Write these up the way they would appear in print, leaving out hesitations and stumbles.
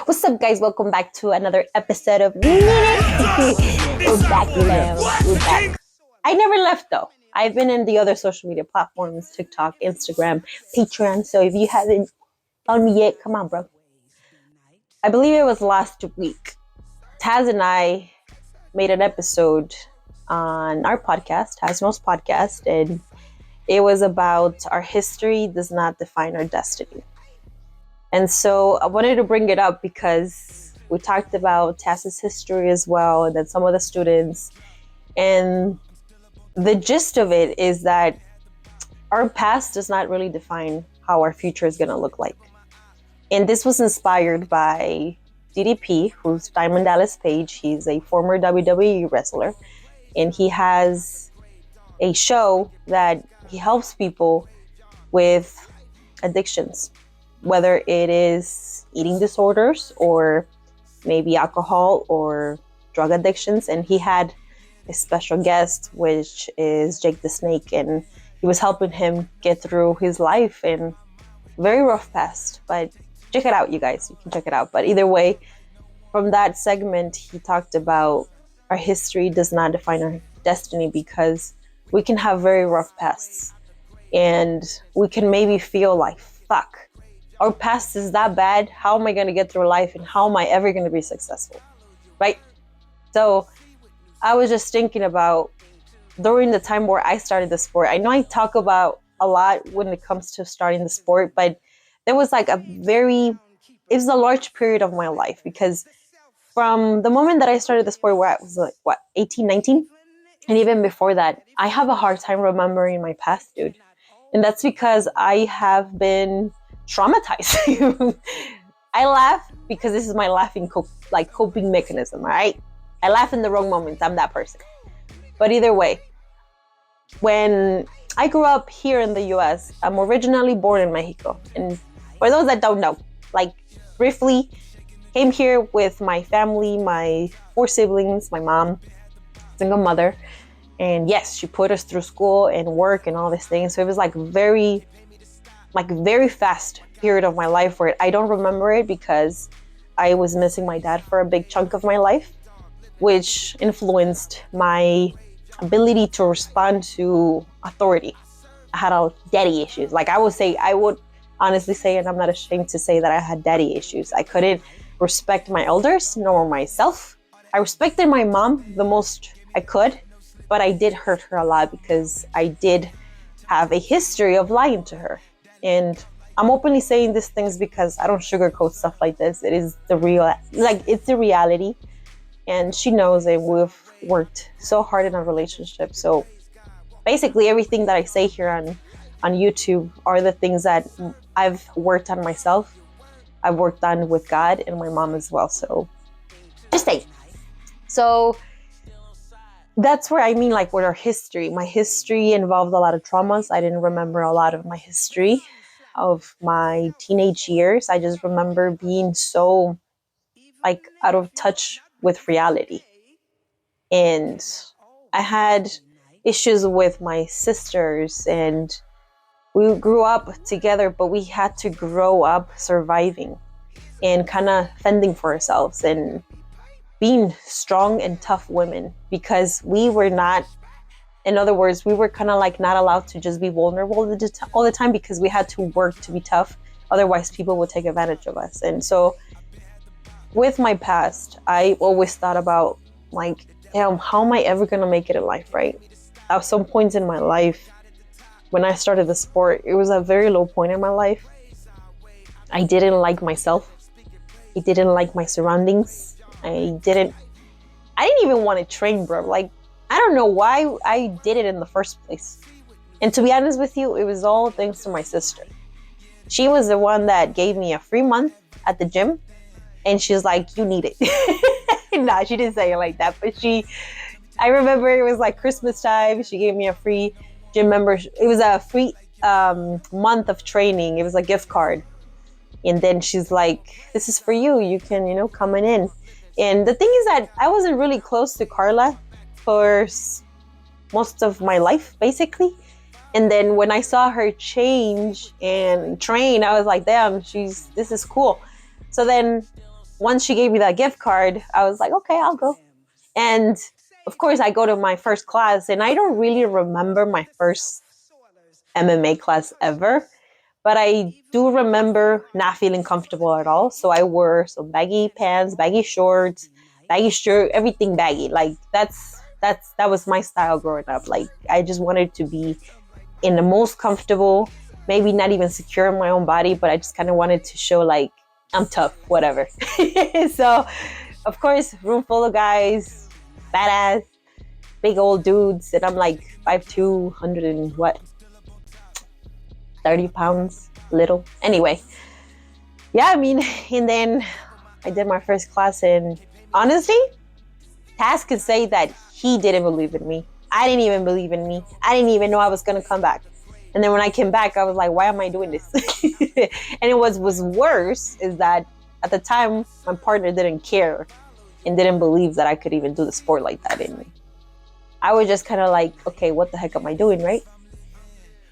What's up, guys? Welcome back to another episode of We're back, We're back. I never left though. I've been in the other social media platforms, TikTok, Instagram, Patreon. So if you haven't found me yet, come on, bro. I believe it was last week. Tazz and I made an episode on our podcast, Tazz Knows Podcast, and it was about our history does not define our destiny. And so I wanted to bring it up because we talked about Tazz's history as well, and then some of the students. And the gist of it is that our past does not really define how our future is going to look like. And this was inspired by DDP, who's Diamond Dallas Page. He's a former WWE wrestler, and he has a show that he helps people with addictions, whether it is eating disorders or maybe alcohol or drug addictions. And he had a special guest, which is Jake the Snake, and he was helping him get through his life in very rough past. But check it out, you guys. You can check it out. But either way, from that segment, he talked about our history does not define our destiny, because we can have very rough pasts and we can maybe feel like, fuck, our past is that bad. How am I going to get through life, and how am I ever going to be successful? Right? So I was just thinking about during the time where I started the sport. I know I talk about a lot when it comes to starting the sport, but there was like it was a large period of my life, because from the moment that I started the sport, where I was like, 18, 19? And even before that, I have a hard time remembering my past, dude. And that's because I have been traumatized. I laugh because this is my coping mechanism, all right? I laugh in the wrong moments. I'm that person. But either way, when I grew up here in the US, I'm originally born in Mexico. And for those that don't know, briefly, came here with my family, my 4 siblings, my mom, single mother. And yes, she put us through school and work and all these things. So it was very fast period of my life where I don't remember it because I was missing my dad for a big chunk of my life, which influenced my ability to respond to authority. I had daddy issues. I would honestly say, and I'm not ashamed to say, that I had daddy issues. I couldn't respect my elders nor myself. I respected my mom the most I could, but I did hurt her a lot because I did have a history of lying to her. And I'm openly saying these things because I don't sugarcoat stuff like this. It is it's the reality. And she knows that we've worked so hard in our relationship. So basically everything that I say here on YouTube are the things that I've worked on myself. I've worked on with God and my mom as well. So just say. So that's where I mean, with our history. My history involved a lot of traumas. I didn't remember a lot of my history of my teenage years. I just remember being so out of touch with reality. And I had issues with my sisters, and we grew up together, but we had to grow up surviving and kind of fending for ourselves and being strong and tough women, because we were not, in other words, we were kind of not allowed to just be vulnerable all the time, because we had to work to be tough. Otherwise, people would take advantage of us. And so with my past, I always thought about damn, how am I ever going to make it in life, right? At some points in my life, when I started the sport, it was a very low point in my life. I didn't like myself. I didn't like my surroundings. I didn't even want to train, bro. I don't know why I did it in the first place. And to be honest with you, it was all thanks to my sister. She was the one that gave me a free month at the gym. And she's like, you need it. Nah, she didn't say it like that. But I remember it was Christmas time. She gave me a free gym membership. It was a free month of training. It was a gift card. And then she's like, this is for you. You can, come in. And the thing is that I wasn't really close to Carla for most of my life, basically. And then when I saw her change and train, I was like, damn, this is cool. So then once she gave me that gift card, I was like, okay, I'll go. And of course, I go to my first class, and I don't really remember my first MMA class ever, but I do remember not feeling comfortable at all. So I wore some baggy pants, baggy shorts, baggy shirt, everything baggy. Like that was my style growing up. Like I just wanted to be in the most comfortable, maybe not even secure in my own body, but I just kind of wanted to show like I'm tough, whatever. So of course, room full of guys, badass, big old dudes, and I'm like 5'2", 100 and what, 30 pounds, little. Anyway, yeah, I mean, and then I did my first class, and honestly, Tazz could say that he didn't believe in me. I didn't even believe in me. I didn't even know I was going to come back. And then when I came back, I was like, why am I doing this? And it was worse is that at the time, my partner didn't care and didn't believe that I could even do the sport like that in me. I was just kind of like, okay, what the heck am I doing, right?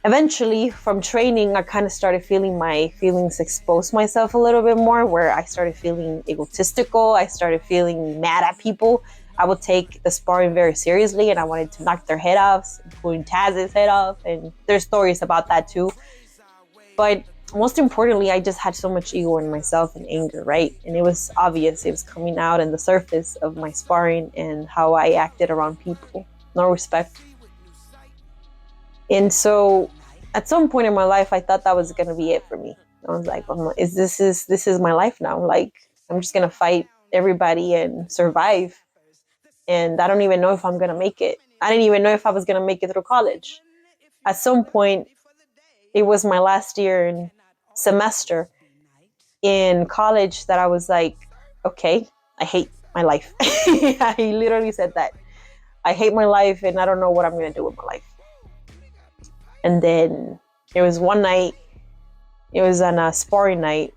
Eventually, from training, I kind of started feeling my feelings expose myself a little bit more, where I started feeling egotistical. I started feeling mad at people. I would take the sparring very seriously, and I wanted to knock their head off, including Tazz's head off. And there's stories about that too. But most importantly, I just had so much ego in myself and anger, right? And it was obvious. It was coming out in the surface of my sparring and how I acted around people. No respect. And so at some point in my life, I thought that was going to be it for me. I was like, this is my life now. Like, I'm just going to fight everybody and survive. And I don't even know if I'm going to make it. I didn't even know if I was going to make it through college. At some point, it was my last year and semester in college that I was like, okay, I hate my life. I literally said that. I hate my life and I don't know what I'm going to do with my life. And then there was one night, it was on a sparring night.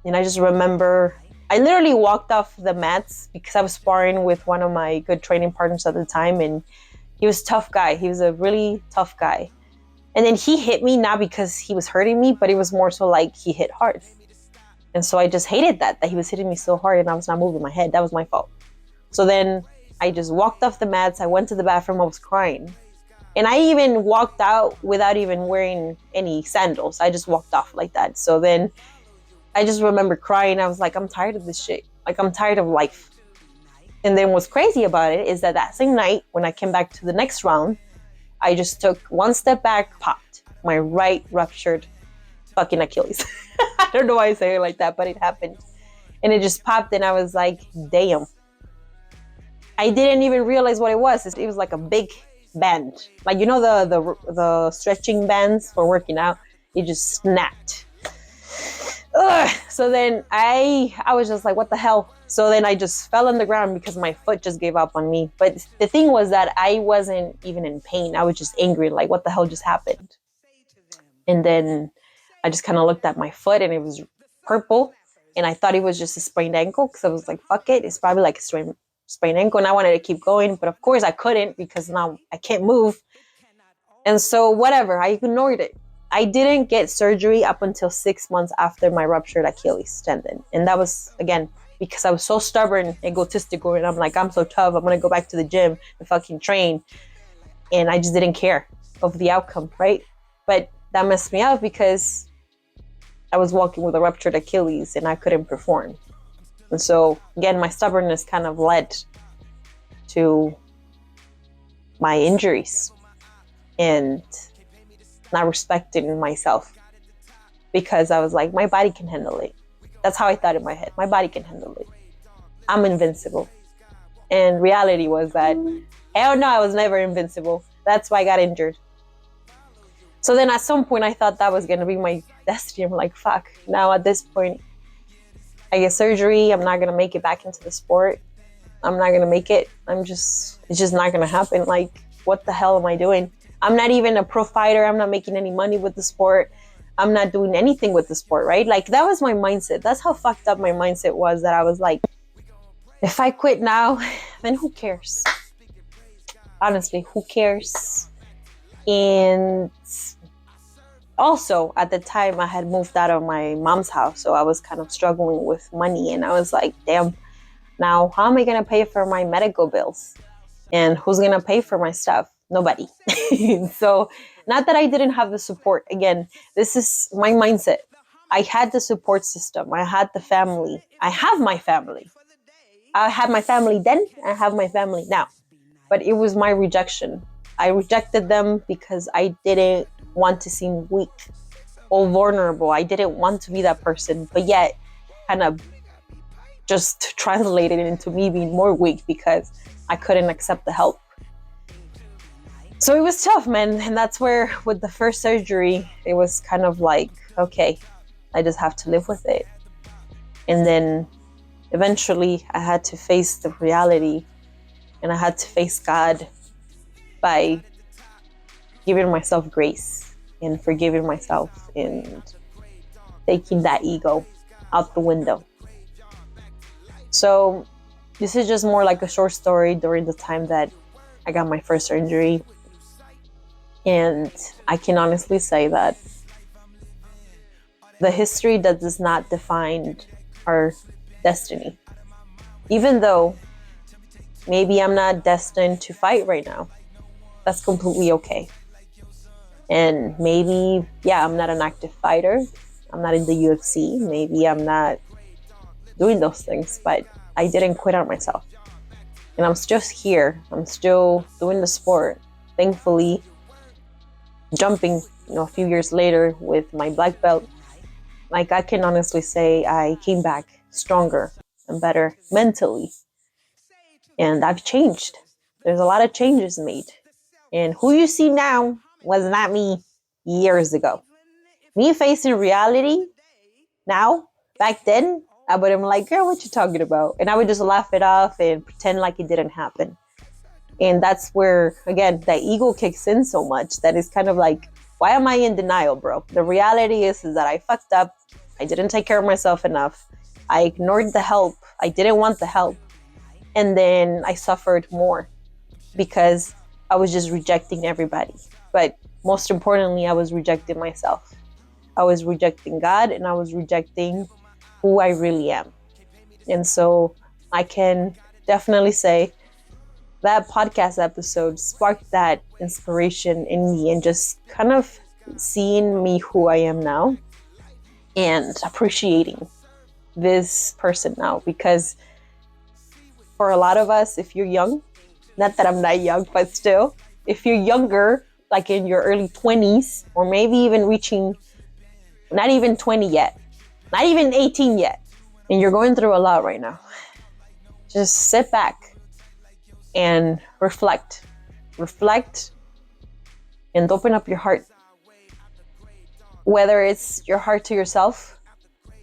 And I just remember, I literally walked off the mats because I was sparring with one of my good training partners at the time. And he was a tough guy. He was a really tough guy. And then he hit me, not because he was hurting me, but it was more so like he hit hard. And so I just hated that he was hitting me so hard and I was not moving my head. That was my fault. So then I just walked off the mats. I went to the bathroom. I was crying. And I even walked out without even wearing any sandals. I just walked off like that. So then I just remember crying. I was like, I'm tired of this shit. Like, I'm tired of life. And then what's crazy about it is that same night, when I came back to the next round, I just took one step back, popped. My right ruptured fucking Achilles. I don't know why I say it like that, but it happened. And it just popped and I was like, damn. I didn't even realize what it was. It was like a big band. Like, you know, the stretching bands for working out? It just snapped. Ugh. So then I was just like, what the hell? So then I just fell on the ground because my foot just gave up on me. But the thing was that I wasn't even in pain. I was just angry, like, what the hell just happened? And then I just kind of looked at my foot and it was purple. And I thought it was just a sprained ankle because I was like, fuck it. It's probably like a sprained ankle. And I wanted to keep going. But of course I couldn't because now I can't move. And so whatever, I ignored it. I didn't get surgery up until 6 months after my ruptured Achilles tendon. And that was, again, because I was so stubborn, egotistical, and I'm like, I'm so tough. I'm going to go back to the gym and fucking train. And I just didn't care of the outcome, right? But that messed me up because I was walking with a ruptured Achilles and I couldn't perform. And so, again, my stubbornness kind of led to my injuries and not respecting myself because I was like, my body can handle it. That's how I thought in my head. My body can handle it. I'm invincible. And reality was that, hell no, I was never invincible. That's why I got injured. So then at some point I thought that was going to be my destiny. I'm like, fuck. Now at this point, I get surgery. I'm not going to make it back into the sport. I'm not going to make it. It's just not going to happen. Like, what the hell am I doing? I'm not even a pro fighter. I'm not making any money with the sport. I'm not doing anything with the sport, right? Like, that was my mindset. That's how fucked up my mindset was, that I was like, if I quit now, then who cares? Honestly, who cares? And Also, at the time, I had moved out of my mom's house, so I was kind of struggling with money, and I was like, damn, now how am I going to pay for my medical bills? And who's going to pay for my stuff? Nobody. So, not that I didn't have the support. Again, this is my mindset. I had the support system. I had the family. I have my family. I had my family then. I have my family now. But it was my rejection. I rejected them because I didn't want to seem weak or vulnerable. I didn't want to be that person, but yet kind of just translated it into me being more weak because I couldn't accept the help. So it was tough, man. And that's where, with the first surgery, it was kind of like, okay, I just have to live with it. And then eventually I had to face the reality, and I had to face God by giving myself grace and forgiving myself and taking that ego out the window. So this is just more like a short story during the time that I got my first surgery. And I can honestly say that the history that does not define our destiny. Even though maybe I'm not destined to fight right now, that's completely okay. And maybe, yeah, I'm not an active fighter. I'm not in the UFC. Maybe I'm not doing those things, but I didn't quit on myself. And I'm just here. I'm still doing the sport. Thankfully, jumping, a few years later with my black belt, like I can honestly say I came back stronger and better mentally. And I've changed. There's a lot of changes made. And who you see now was not me years ago. Me facing reality now, back then, I would have been like, girl, what you talking about? And I would just laugh it off and pretend like it didn't happen. And that's where, again, that ego kicks in so much that it's kind of like, why am I in denial, bro? The reality is that I fucked up. I didn't take care of myself enough. I ignored the help. I didn't want the help. And then I suffered more because I was just rejecting everybody. But most importantly, I was rejecting myself. I was rejecting God, and I was rejecting who I really am. And so I can definitely say that podcast episode sparked that inspiration in me, and just kind of seeing me who I am now and appreciating this person now. Because for a lot of us, if you're young, not that I'm not young, but still, if you're younger, like in your early 20s, or maybe even reaching not even 20 yet, not even 18 yet, and you're going through a lot right now, just sit back and reflect and open up your heart. Whether it's your heart to yourself,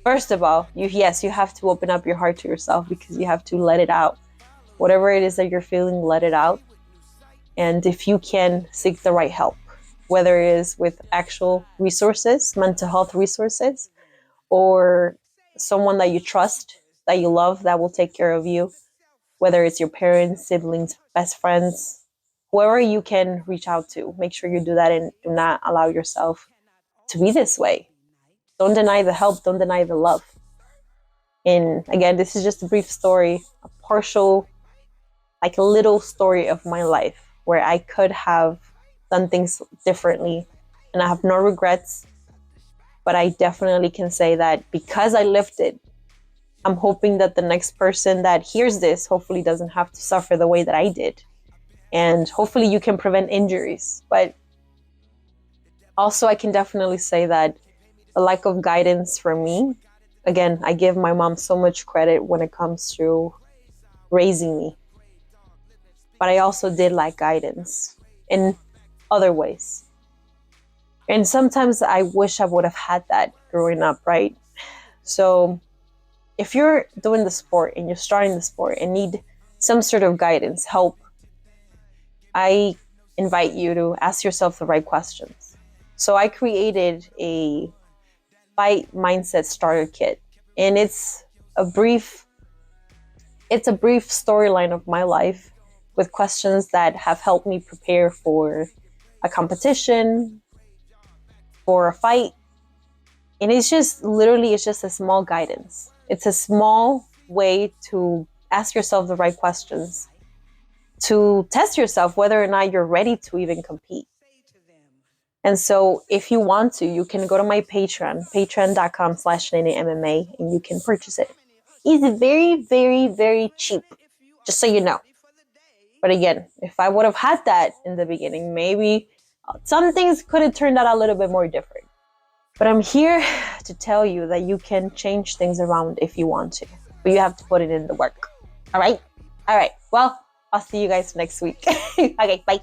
first of all, you have to open up your heart to yourself, because you have to let it out. Whatever it is that you're feeling, let it out. And if you can, seek the right help, whether it is with actual resources, mental health resources, or someone that you trust, that you love, that will take care of you, whether it's your parents, siblings, best friends, whoever you can reach out to. Make sure you do that, and do not allow yourself to be this way. Don't deny the help, don't deny the love. And again, this is just a brief story, a partial, like a little story of my life where I could have done things differently, and I have no regrets. But I definitely can say that because I lived it, I'm hoping that the next person that hears this hopefully doesn't have to suffer the way that I did. And hopefully you can prevent injuries. But also I can definitely say that a lack of guidance for me, again, I give my mom so much credit when it comes to raising me. But I also did lack guidance in other ways. And sometimes I wish I would have had that growing up, right? So if you're doing the sport and you're starting the sport and need some sort of guidance, help, I invite you to ask yourself the right questions. So I created a fight mindset starter kit, and it's a brief storyline of my life with questions that have helped me prepare for a competition, for a fight. And it's just literally, it's just a small guidance. It's a small way to ask yourself the right questions, to test yourself whether or not you're ready to even compete. And so if you want to, you can go to my Patreon, patreon.com/NeneMMA, and you can purchase it. It's very, very, very cheap, just so you know. But again, if I would have had that in the beginning, maybe some things could have turned out a little bit more different. But I'm here to tell you that you can change things around if you want to, but you have to put it in the work. All right? All right. Well, I'll see you guys next week. Okay, bye.